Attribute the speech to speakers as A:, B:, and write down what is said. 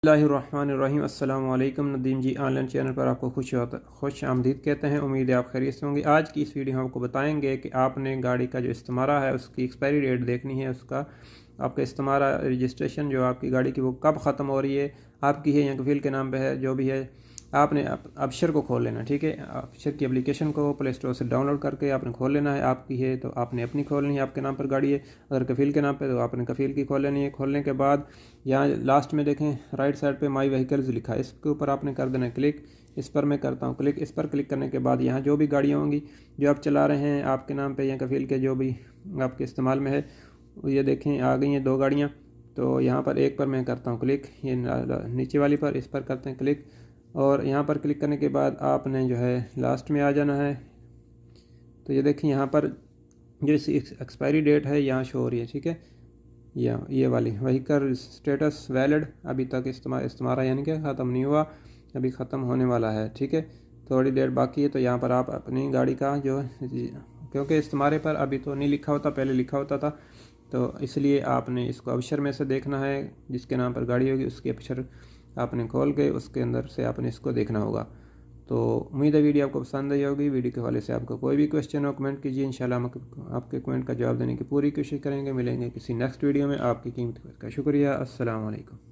A: बिस्मिल्लाहिर्रहमानिर्रहीम। अस्सलाम वालेकुम। नदीम जी ऑनलाइन चैनल पर आपको खुश आमदीद कहते हैं। उम्मीद है आप खैरियत से होंगे। आज की इस वीडियो में आपको बताएंगे कि आपने गाड़ी का जो इस्तिमारा है उसकी एक्सपायरी डेट देखनी है। उसका आपका इस्तिमारा रजिस्ट्रेशन जो आपकी गाड़ी की वो कब ख़त्म हो रही है, आपकी है या कफील के नाम पे है, जो भी है आपने अबशर को खोल लेना। ठीक है, अबशर की एप्लीकेशन को प्ले स्टोर से डाउनलोड करके आपने खोल लेना है। आपकी है तो आपने अपनी खोलनी है, आपके नाम पर गाड़ी है। अगर कफील के नाम पे तो आपने कफील की खोल लेनी है। खोलने के बाद यहाँ लास्ट में देखें राइट साइड पे माई व्हीकल्स लिखा है, इसके ऊपर आपने कर देना है क्लिक। इस पर मैं करता हूँ क्लिक। इस पर क्लिक करने के बाद यहाँ जो भी गाड़ियाँ होंगी जो आप चला रहे हैं आपके नाम पे या कफील के जो भी आपके इस्तेमाल में है, ये देखें आ गई हैं 2 गाड़ियाँ। तो यहाँ पर एक पर मैं करता हूँ क्लिक, ये नीचे वाली पर, इस पर करते हैं क्लिक। और यहाँ पर क्लिक करने के बाद आपने जो है लास्ट में आ जाना है। तो ये देखिए यहाँ पर जो एक्सपायरी डेट है यहाँ शो हो रही है। ठीक है, ये वाली व्हीकल स्टेटस वैलिड, अभी तक इस्तिमारा यानी कि ख़त्म नहीं हुआ, अभी ख़त्म होने वाला है। ठीक है, थोड़ी देर बाकी है। तो यहाँ पर आप अपनी गाड़ी का जो, क्योंकि इस्तिमारे पर अभी तो नहीं लिखा होता, पहले लिखा होता था, तो इसलिए आपने इसको अबशर में से देखना है। जिसके नाम पर गाड़ी होगी उसकी अबशर आपने खोल के उसके अंदर से आपने इसको देखना होगा। तो उम्मीद है वीडियो आपको पसंद आई होगी। वीडियो के हवाले से आपका कोई भी क्वेश्चन हो कमेंट कीजिए, इंशाल्लाह हम आपके कमेंट का जवाब देने की पूरी कोशिश करेंगे। मिलेंगे किसी नेक्स्ट वीडियो में। आपकी कीमती वक्त का शुक्रिया। अस्सलाम वालेकुम।